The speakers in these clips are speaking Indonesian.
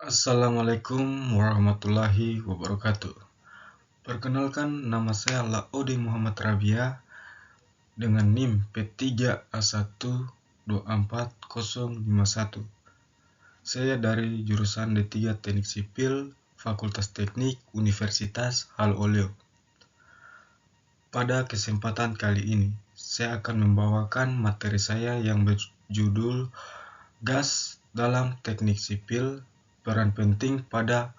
Assalamualaikum warahmatullahi wabarakatuh. Perkenalkan, nama saya Laode Muhammad Rabia dengan NIM P3A1240051. Saya dari jurusan D3 Teknik Sipil, Fakultas Teknik Universitas Haloleo. Pada kesempatan kali ini, saya akan membawakan materi saya yang berjudul Gas dalam Teknik Sipil, peran penting pada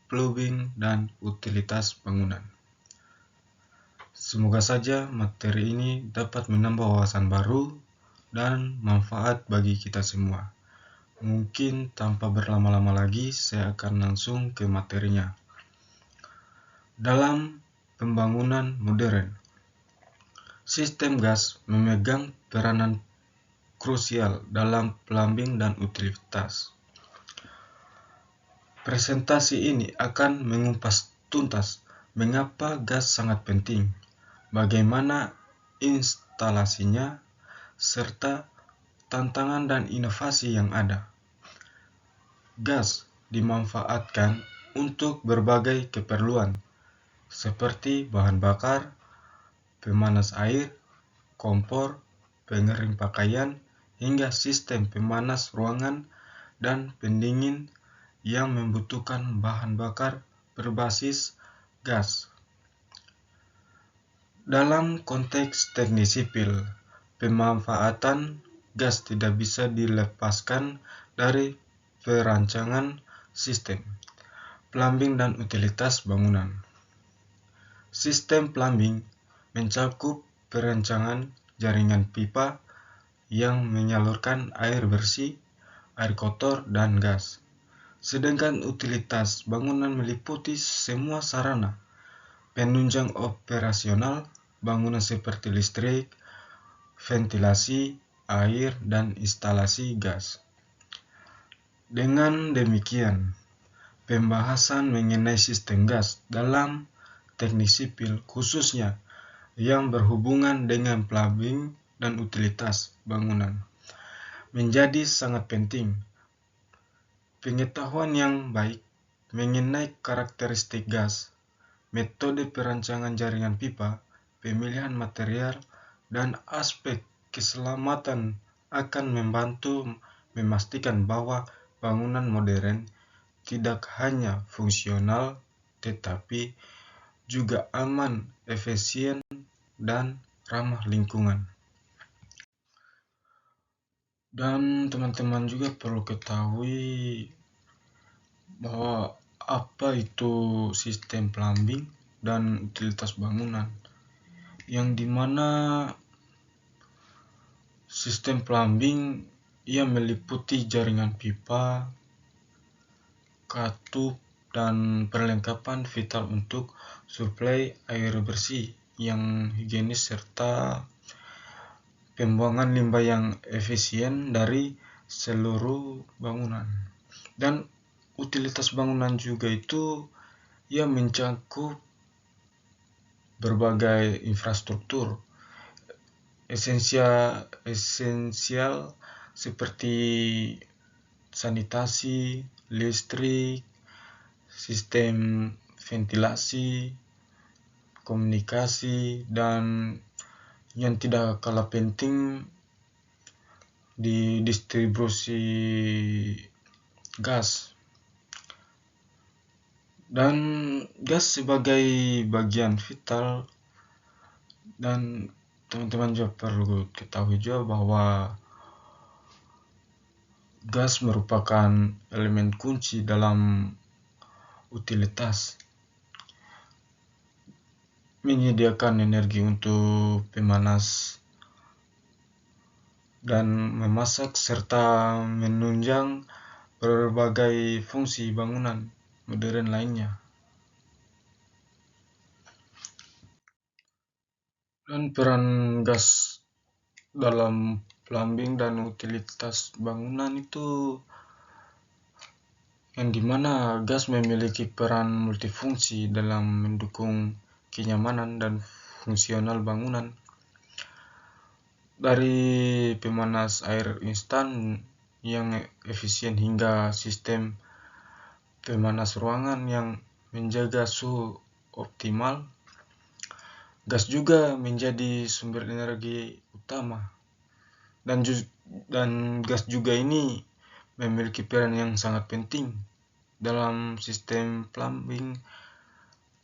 plumbing dan utilitas bangunan. Semoga saja materi ini dapat menambah wawasan baru dan manfaat bagi kita semua. Mungkin tanpa berlama-lama lagi, saya akan langsung ke materinya. Dalam pembangunan modern, sistem gas memegang peranan krusial dalam plumbing dan utilitas. Presentasi ini akan mengupas tuntas mengapa gas sangat penting, bagaimana instalasinya, serta tantangan dan inovasi yang ada. Gas dimanfaatkan untuk berbagai keperluan, seperti bahan bakar, pemanas air, kompor, pengering pakaian, hingga sistem pemanas ruangan dan pendingin yang membutuhkan bahan bakar berbasis gas. Dalam konteks teknik sipil, pemanfaatan gas tidak bisa dilepaskan dari perancangan sistem, plumbing dan utilitas bangunan. Sistem plumbing mencakup perancangan jaringan pipa yang menyalurkan air bersih, air kotor, dan gas. Sedangkan utilitas bangunan meliputi semua sarana penunjang operasional bangunan seperti listrik, ventilasi, air, dan instalasi gas. Dengan demikian, pembahasan mengenai sistem gas dalam teknik sipil khususnya yang berhubungan dengan plumbing dan utilitas bangunan menjadi sangat penting. Pengetahuan yang baik mengenai karakteristik gas, metode perancangan jaringan pipa, pemilihan material, dan aspek keselamatan akan membantu memastikan bahwa bangunan modern tidak hanya fungsional tetapi juga aman, efisien, dan ramah lingkungan. Dan teman-teman juga perlu ketahui bahwa apa itu sistem plumbing dan utilitas bangunan, yang dimana sistem plumbing ia meliputi jaringan pipa, katup, dan perlengkapan vital untuk suplai air bersih yang higienis serta pembuangan limbah yang efisien dari seluruh bangunan. Dan utilitas bangunan juga itu ia mencakup berbagai infrastruktur esensial seperti sanitasi, listrik, sistem ventilasi, komunikasi, dan yang tidak kalah penting di distribusi gas. Dan gas sebagai bagian vital, dan teman-teman juga perlu ketahui juga bahwa gas merupakan elemen kunci dalam utilitas, menyediakan energi untuk pemanas dan memasak serta menunjang berbagai fungsi bangunan modern lainnya. Dan peran gas dalam plumbing dan utilitas bangunan itu yang dimana gas memiliki peran multifungsi dalam mendukung kenyamanan dan fungsional bangunan, dari pemanas air instan yang efisien hingga sistem pemanas ruangan yang menjaga suhu optimal. Gas juga menjadi sumber energi utama, dan gas juga ini memiliki peran yang sangat penting dalam sistem plumbing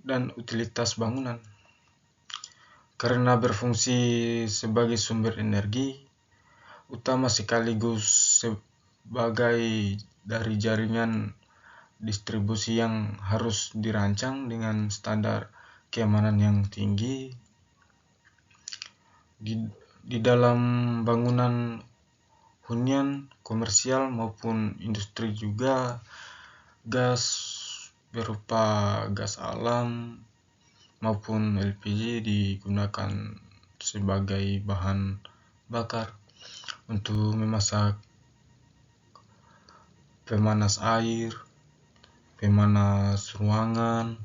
dan utilitas bangunan, karena berfungsi sebagai sumber energi utama sekaligus sebagai dari jaringan distribusi yang harus dirancang dengan standar keamanan yang tinggi. Di dalam bangunan hunian komersial maupun industri juga, gas berupa gas alam maupun LPG digunakan sebagai bahan bakar untuk memasak, pemanas air, pemanas ruangan,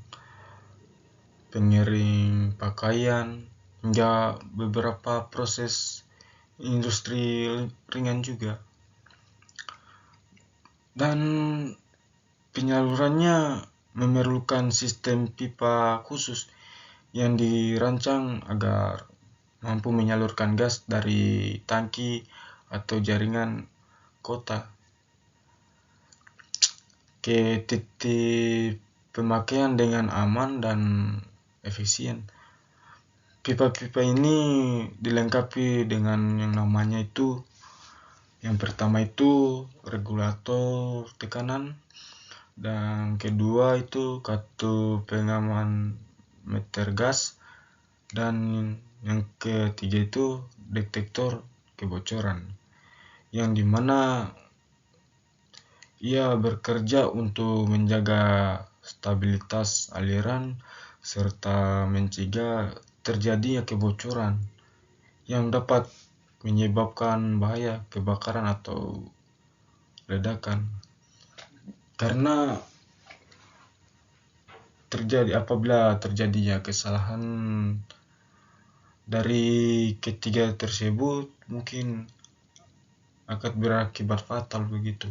pengering pakaian, hingga beberapa proses industri ringan juga. Dan penyalurannya memerlukan sistem pipa khusus yang dirancang agar mampu menyalurkan gas dari tangki atau jaringan kota ke titik pemakaian dengan aman dan efisien. Pipa-pipa ini dilengkapi dengan yang namanya itu, yang pertama itu regulator tekanan, dan kedua itu kartu pengaman meter gas, dan yang ketiga itu detektor kebocoran, yang dimana ia bekerja untuk menjaga stabilitas aliran serta mencegah terjadinya kebocoran yang dapat menyebabkan bahaya kebakaran atau ledakan. Karena apabila terjadinya kesalahan dari ketiga tersebut, mungkin akan berakibat fatal begitu.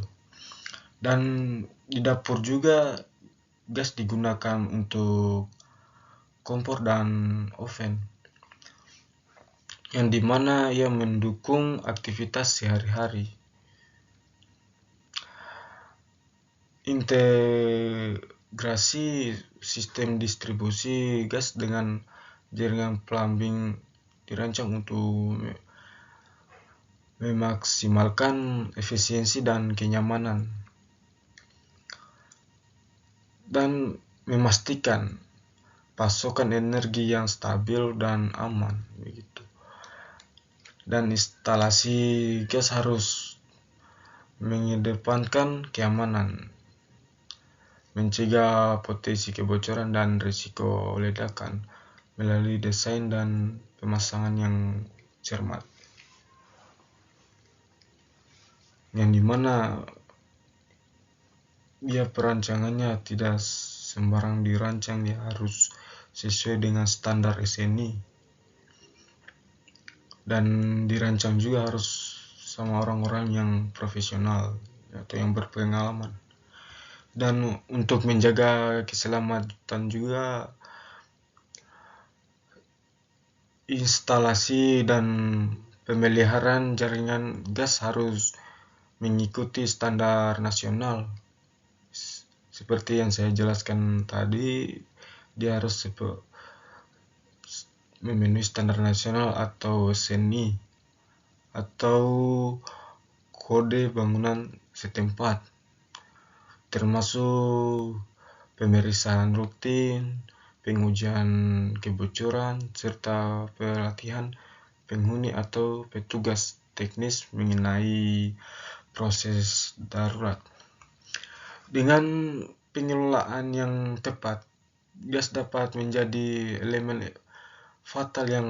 Dan di dapur juga gas digunakan untuk kompor dan oven, yang dimana ia mendukung aktivitas sehari-hari. Integrasi sistem distribusi gas dengan jaringan plumbing dirancang untuk memaksimalkan efisiensi dan kenyamanan, dan memastikan pasokan energi yang stabil dan aman begitu. Dan instalasi gas harus mengedepankan keamanan, mencegah potensi kebocoran dan risiko ledakan melalui desain dan pemasangan yang cermat, yang dimana perancangannya tidak sembarang dirancang, dia harus sesuai dengan standar SNI, dan dirancang juga harus sama orang-orang yang profesional atau yang berpengalaman. Dan untuk menjaga keselamatan juga, instalasi dan pemeliharaan jaringan gas harus mengikuti standar nasional. Seperti yang saya jelaskan tadi, dia harus memenuhi standar nasional atau SNI atau kode bangunan setempat, termasuk pemeriksaan rutin, pengujian kebocoran, serta pelatihan penghuni atau petugas teknis mengenai proses darurat. Dengan pengelolaan yang tepat, gas dapat menjadi elemen vital yang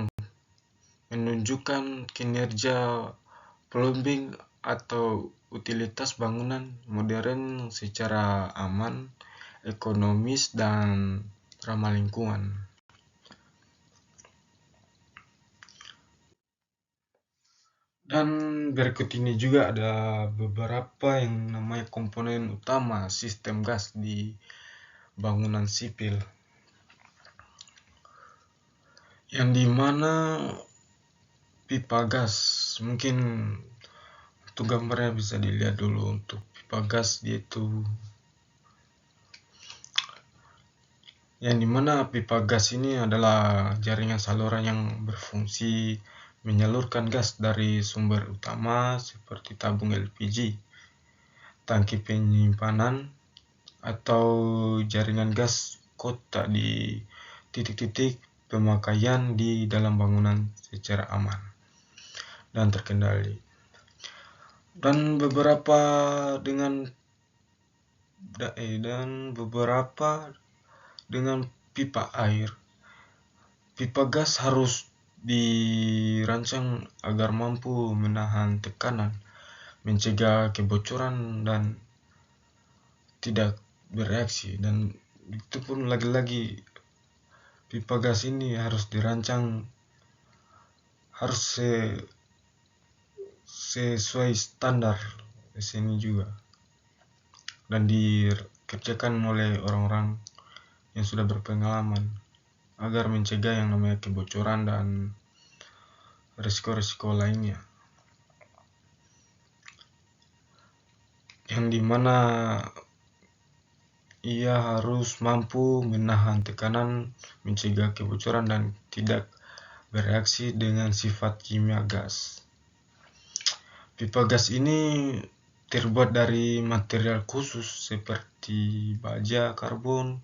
menunjukkan kinerja plumbing atau utilitas bangunan modern secara aman, ekonomis, dan ramah lingkungan. Dan berikut ini juga ada beberapa yang namanya komponen utama sistem gas di bangunan sipil, yang dimana pipa gas, mungkin untuk gambarnya bisa dilihat dulu. Untuk pipa gas yaitu yang dimana pipa gas ini adalah jaringan saluran yang berfungsi menyalurkan gas dari sumber utama seperti tabung LPG, tangki penyimpanan, atau jaringan gas kota di titik-titik pemakaian di dalam bangunan secara aman dan terkendali. Dan beberapa dengan pipa air. Pipa gas harus dirancang agar mampu menahan tekanan, mencegah kebocoran dan tidak bereaksi. Dan itu pun lagi-lagi pipa gas ini harus dirancang harus sesuai standar sini juga, dan dikerjakan oleh orang-orang yang sudah berpengalaman agar mencegah yang namanya kebocoran dan risiko-risiko lainnya, yang dimana ia harus mampu menahan tekanan, mencegah kebocoran, dan tidak bereaksi dengan sifat kimia gas. Pipa gas ini terbuat dari material khusus seperti baja, karbon,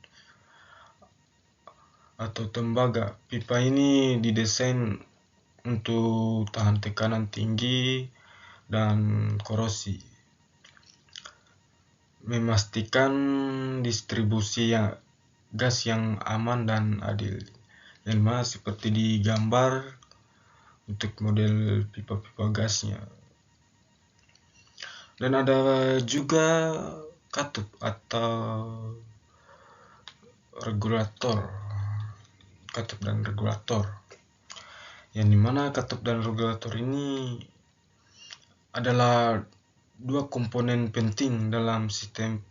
atau tembaga. Pipa ini didesain untuk tahan tekanan tinggi dan korosi, memastikan distribusi gas yang aman dan adil. Yang mana seperti di gambar untuk model pipa-pipa gasnya. Dan ada juga katup atau regulator, katup dan regulator, yang dimana katup dan regulator ini adalah dua komponen penting dalam sistem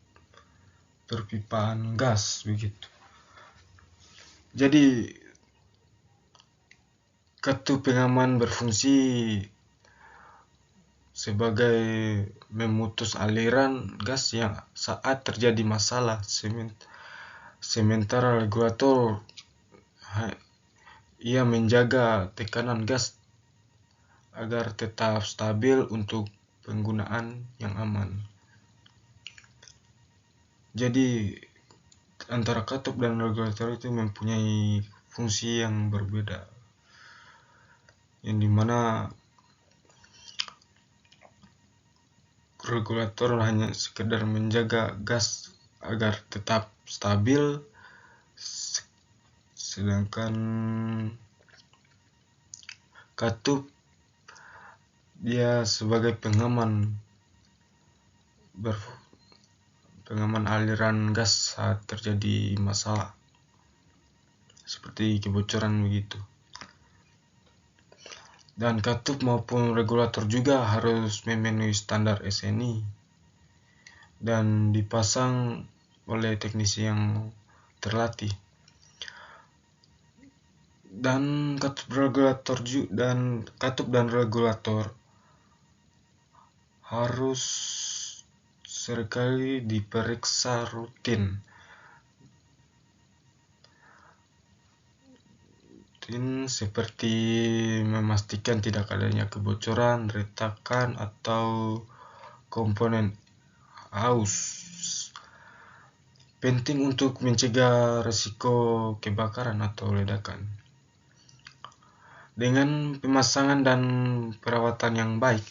perpipaan gas begitu. Jadi katup pengaman berfungsi sebagai memutus aliran gas yang saat terjadi masalah, sementara regulator ia menjaga tekanan gas agar tetap stabil untuk penggunaan yang aman. Jadi antara katup dan regulator itu mempunyai fungsi yang berbeda, yang dimana regulator hanya sekedar menjaga gas agar tetap stabil, sedangkan katup dia sebagai pengaman aliran gas saat terjadi masalah seperti kebocoran begitu. Dan katup maupun regulator juga harus memenuhi standar SNI dan dipasang oleh teknisi yang terlatih. Dan katup dan regulator harus seringkali diperiksa rutin seperti memastikan tidak adanya kebocoran, retakan, atau komponen aus. Penting untuk mencegah risiko kebakaran atau ledakan. Dengan pemasangan dan perawatan yang baik,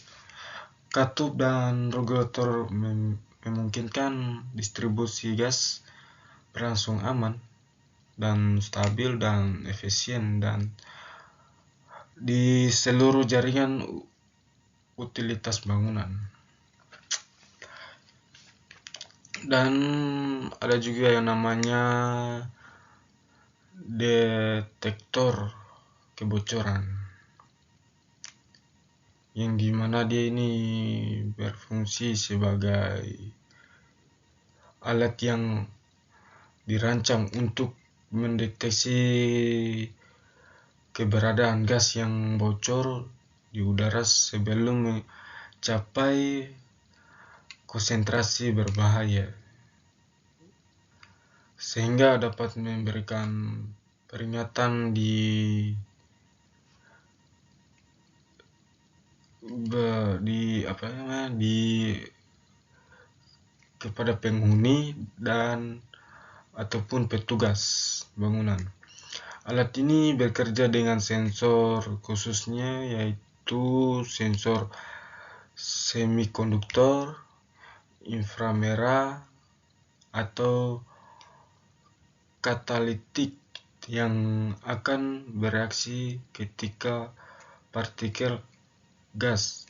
katup dan regulator memungkinkan distribusi gas berlangsung aman dan stabil dan efisien dan di seluruh jaringan utilitas bangunan. Dan ada juga yang namanya detektor kebocoran. yang dimana dia ini berfungsi sebagai alat yang dirancang untuk mendeteksi keberadaan gas yang bocor di udara sebelum mencapai konsentrasi berbahaya, sehingga dapat memberikan peringatan kepada penghuni dan ataupun petugas bangunan. Alat ini bekerja dengan sensor khususnya, yaitu sensor semikonduktor, inframerah, atau katalitik yang akan bereaksi ketika partikel gas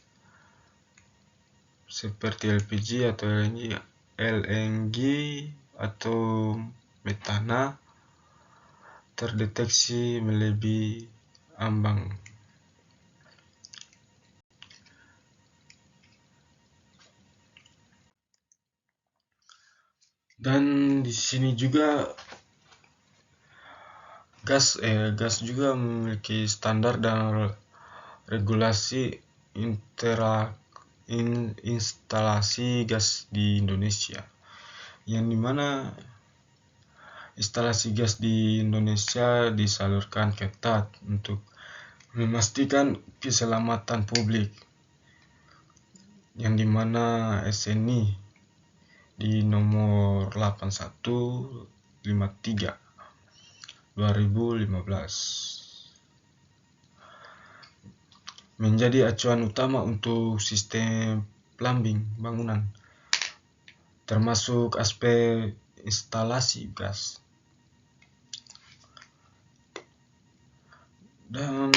seperti LPG atau LNG atau metana terdeteksi melebihi ambang. Dan di sini juga gas juga memiliki standar dan regulasi instalasi gas di Indonesia, yang dimana instalasi gas di Indonesia disalurkan ketat untuk memastikan keselamatan publik, yang dimana SNI di nomor 8153/2015 menjadi acuan utama untuk sistem plumbing bangunan, termasuk aspek instalasi gas. Dan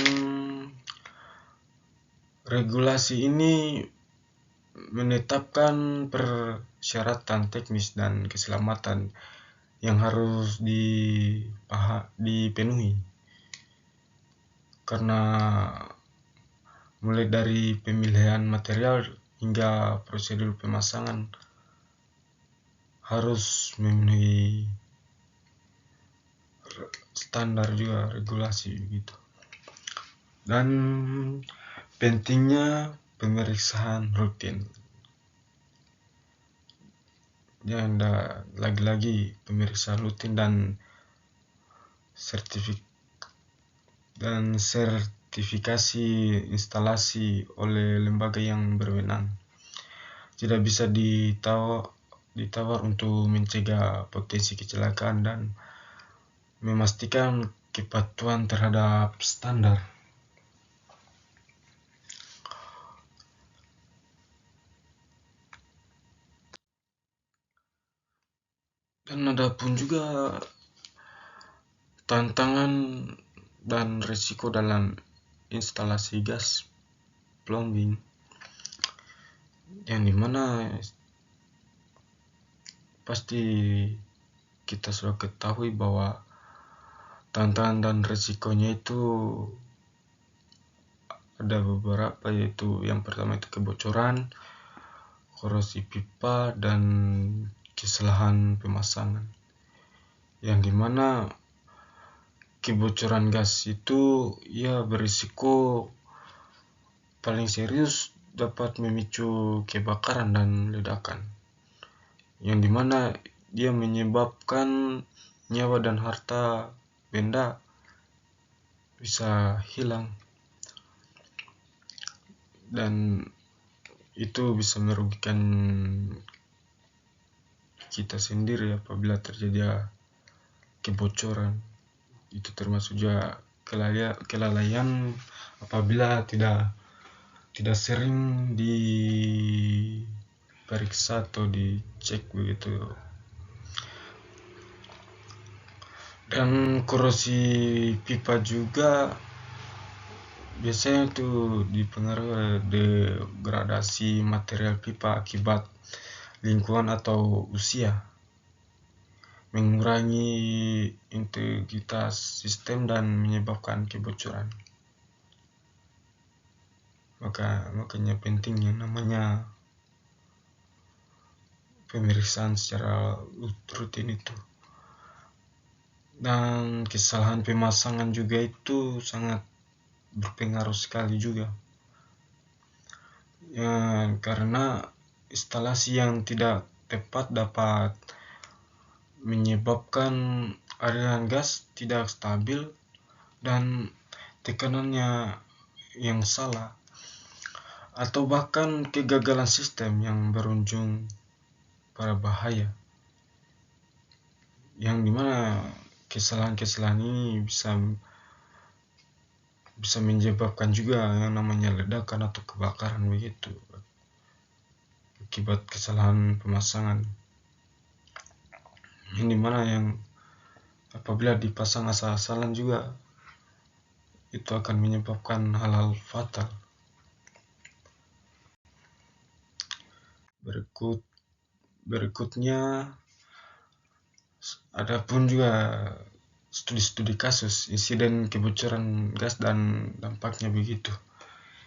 regulasi ini menetapkan persyaratan teknis dan keselamatan yang harus dipenuhi, karena mulai dari pemilihan material hingga prosedur pemasangan harus memenuhi standar juga regulasi begitu. Dan pentingnya pemeriksaan rutin. Dan lagi-lagi pemeriksaan rutin dan sertifikasi instalasi oleh lembaga yang berwenang. Tidak bisa ditawar untuk mencegah potensi kecelakaan dan memastikan kepatuhan terhadap standar. Dan ada pun juga tantangan dan risiko dalam instalasi gas plumbing, yang dimana pasti kita sudah ketahui bahwa tantangan dan risikonya itu ada beberapa, yaitu yang pertama itu kebocoran, korosi pipa, dan kesalahan pemasangan, yang dimana kebocoran gas itu berisiko paling serius dapat memicu kebakaran dan ledakan, yang dimana dia menyebabkan nyawa dan harta benda bisa hilang, dan itu bisa merugikan kita sendiri apabila terjadi kebocoran. Itu termasuk juga kelalaian apabila tidak sering diperiksa atau dicek begitu. Dan korosi pipa juga biasanya itu dipengaruhi oleh degradasi material pipa akibat lingkungan atau usia, mengurangi integritas sistem dan menyebabkan kebocoran. Makanya penting yang namanya pemeriksaan secara rutin itu. Dan kesalahan pemasangan juga itu sangat berpengaruh sekali juga. Ya, karena instalasi yang tidak tepat dapat menyebabkan aliran gas tidak stabil dan tekanannya yang salah, atau bahkan kegagalan sistem yang berujung pada bahaya, yang dimana kesalahan-kesalahan ini bisa menyebabkan juga yang namanya ledakan atau kebakaran begitu akibat kesalahan pemasangan, yang dimana yang apabila dipasang asal-asalan juga itu akan menyebabkan hal-hal fatal. Berikutnya ada pun juga studi-studi kasus insiden kebocoran gas dan dampaknya begitu,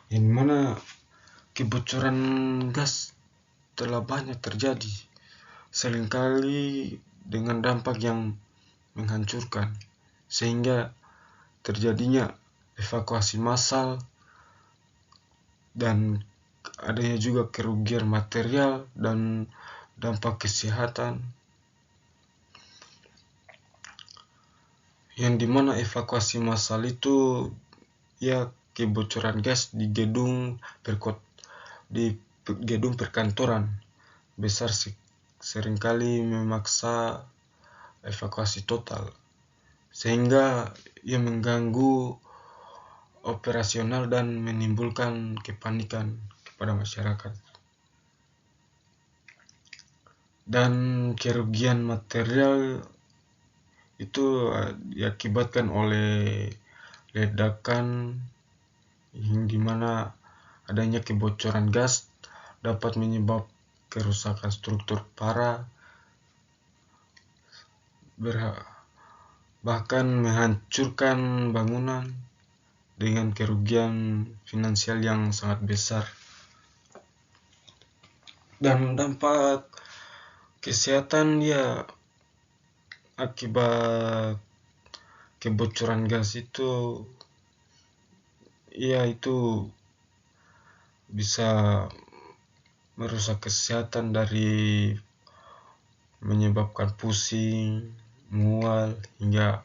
yang mana kebocoran gas telah banyak terjadi, seringkali dengan dampak yang menghancurkan, sehingga terjadinya evakuasi massal dan adanya juga kerugian material dan dampak kesehatan, yang dimana evakuasi massal itu ya kebocoran gas di gedung perkantoran besar seringkali memaksa evakuasi total, sehingga ia mengganggu operasional dan menimbulkan kepanikan kepada masyarakat. Dan kerugian material itu diakibatkan oleh ledakan, yang dimana adanya kebocoran gas dapat menyebabkan kerusakan struktur parah, bahkan menghancurkan bangunan dengan kerugian finansial yang sangat besar. Dan dampak kesehatan ya akibat kebocoran gas itu ya itu bisa merusak kesehatan dari menyebabkan pusing, mual, hingga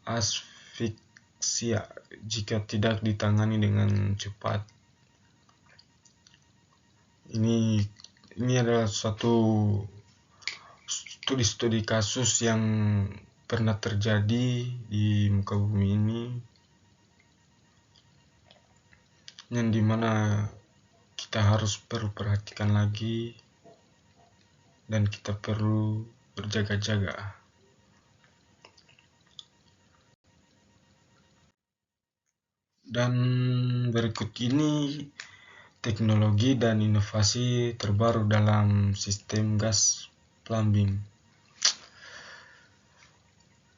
asfiksia jika tidak ditangani dengan cepat. Ini adalah suatu studi kasus yang pernah terjadi di muka bumi ini, yang dimana kita harus perlu perhatikan lagi dan kita perlu berjaga-jaga. Dan berikut ini teknologi dan inovasi terbaru dalam sistem gas plumbing,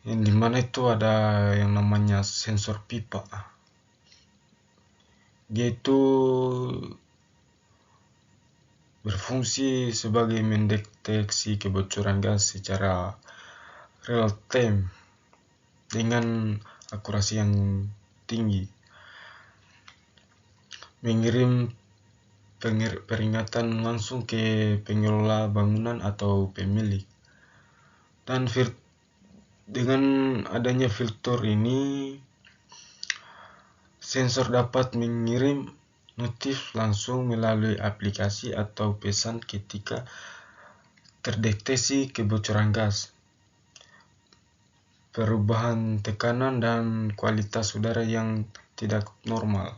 yang dimana itu ada yang namanya sensor pipa. Dia itu berfungsi sebagai mendeteksi kebocoran gas secara real time dengan akurasi yang tinggi, mengirim peringatan langsung ke pengelola bangunan atau pemilik. Dan dengan adanya fitur ini, sensor dapat mengirim notif langsung melalui aplikasi atau pesan ketika terdeteksi kebocoran gas, perubahan tekanan, dan kualitas udara yang tidak normal.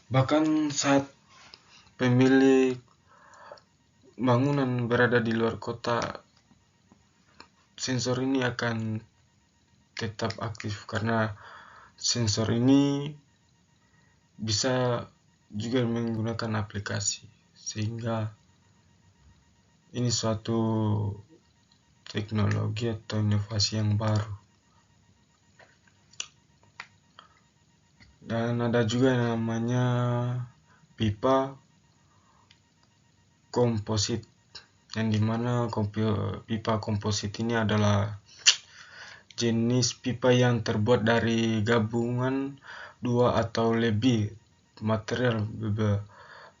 Bahkan saat pemilik bangunan berada di luar kota, sensor ini akan tetap aktif karena sensor ini bisa juga menggunakan aplikasi, sehingga ini suatu teknologi atau inovasi yang baru. Dan ada juga yang namanya pipa komposit, yang dimana pipa komposit ini adalah jenis pipa yang terbuat dari gabungan dua atau lebih material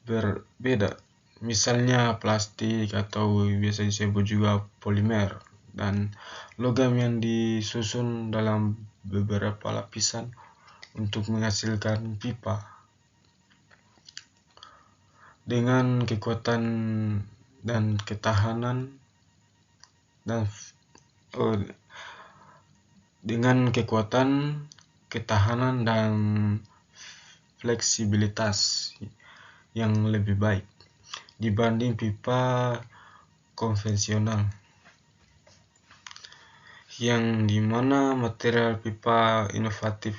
berbeda, misalnya plastik atau biasa disebut juga polimer, dan logam yang disusun dalam beberapa lapisan untuk menghasilkan pipa dengan kekuatan dan ketahanan dan oh, dengan kekuatan, ketahanan dan fleksibilitas yang lebih baik dibanding pipa konvensional, yang dimana material pipa inovatif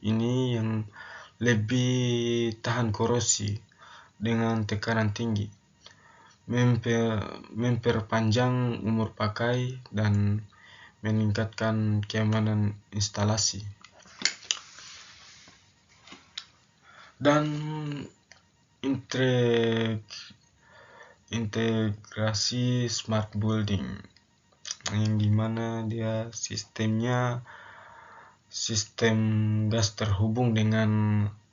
ini yang lebih tahan korosi dengan tekanan tinggi, memperpanjang umur pakai, dan meningkatkan keamanan instalasi. Dan integrasi smart building, yang dimana dia sistem gas terhubung dengan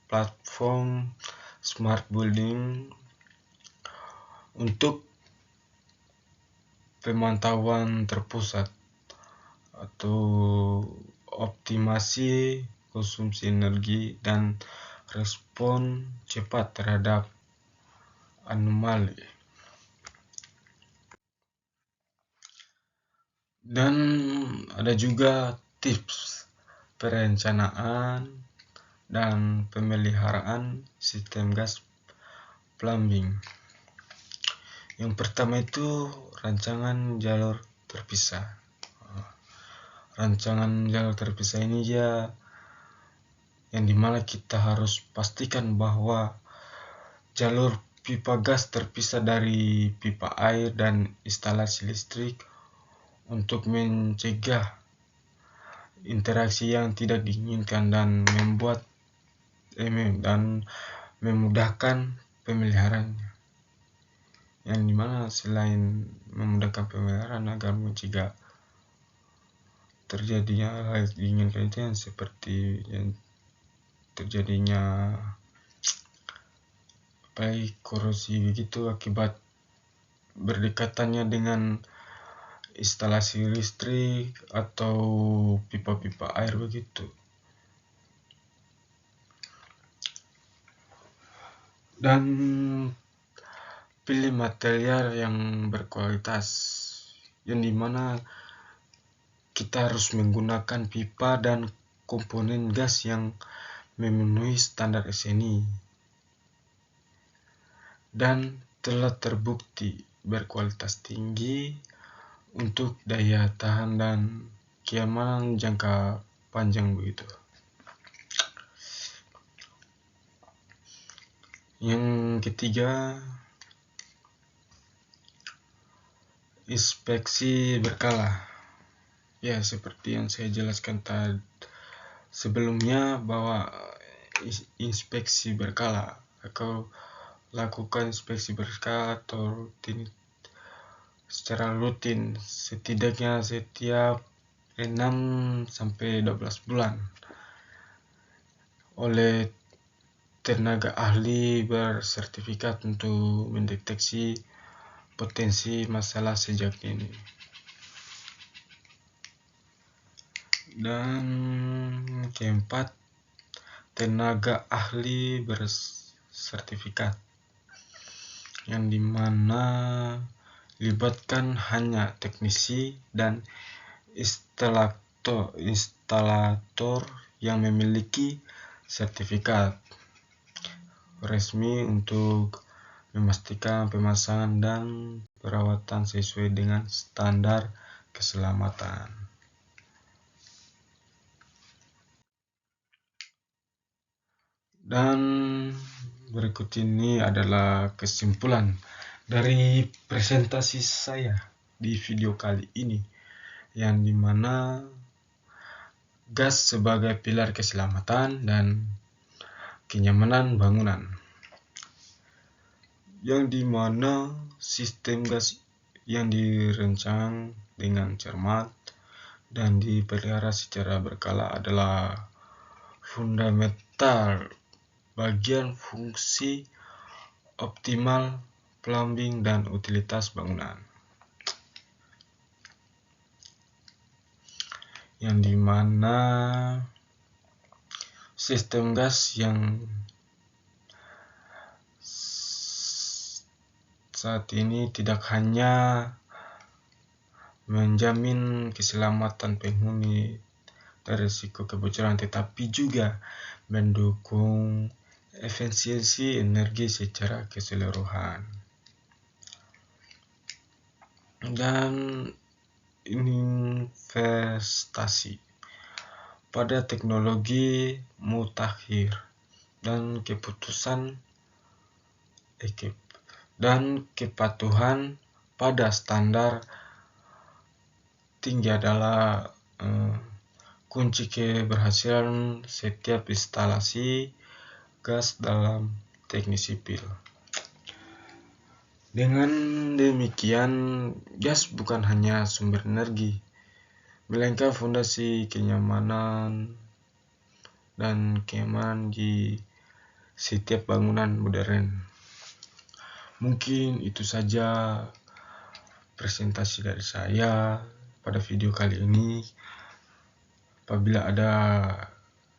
platform smart building untuk pemantauan terpusat atau optimasi konsumsi energi dan respon cepat terhadap anomali. Dan ada juga tips perencanaan dan pemeliharaan sistem gas plumbing. Yang pertama itu rancangan jalur terpisah. Rancangan jalur terpisah ini ya yang dimana kita harus pastikan bahwa jalur pipa gas terpisah dari pipa air dan instalasi listrik untuk mencegah interaksi yang tidak diinginkan dan memudahkan pemeliharaannya, yang dimana selain memudahkan pemeliharaan agar mencegah terjadinya hal diinginkan itu yang seperti yang terjadinya korosi begitu akibat berdekatannya dengan instalasi listrik atau pipa-pipa air begitu. Dan pilih material yang berkualitas, yang dimana kita harus menggunakan pipa dan komponen gas yang memenuhi standar SNI dan telah terbukti berkualitas tinggi untuk daya tahan dan keamanan jangka panjang begitu. Yang ketiga, inspeksi berkala. Ya, seperti yang saya jelaskan tadi sebelumnya, bahwa inspeksi berkala atau lakukan inspeksi berkala atau secara rutin setidaknya setiap 6-12 bulan oleh tenaga ahli bersertifikat untuk mendeteksi potensi masalah sejak dini. Dan keempat, tenaga ahli bersertifikat, yang dimana libatkan hanya teknisi dan instalator yang memiliki sertifikat resmi untuk memastikan pemasangan dan perawatan sesuai dengan standar keselamatan. Dan berikut ini adalah kesimpulan dari presentasi saya di video kali ini, yang dimana gas sebagai pilar keselamatan dan kenyamanan bangunan, yang dimana sistem gas yang dirancang dengan cermat dan dipelihara secara berkala adalah fundamental bagian fungsi optimal plumbing dan utilitas bangunan, yang dimana sistem gas yang saat ini tidak hanya menjamin keselamatan penghuni dari risiko kebocoran, tetapi juga mendukung efisiensi energi secara keseluruhan. Dan investasi pada teknologi mutakhir dan kepatuhan pada standar tinggi adalah kunci keberhasilan setiap instalasi gas dalam teknik sipil. Dengan demikian, gas bukan hanya sumber energi, melainkan fondasi kenyamanan dan keamanan di setiap bangunan modern. Mungkin itu saja presentasi dari saya pada video kali ini. Apabila ada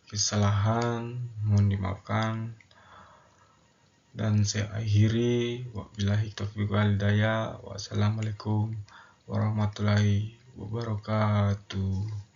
kesalahan, mohon dimaafkan. Dan saya akhiri, wabillahi taufiq wal hidayah. Wassalamualaikum warahmatullahi wabarakatuh.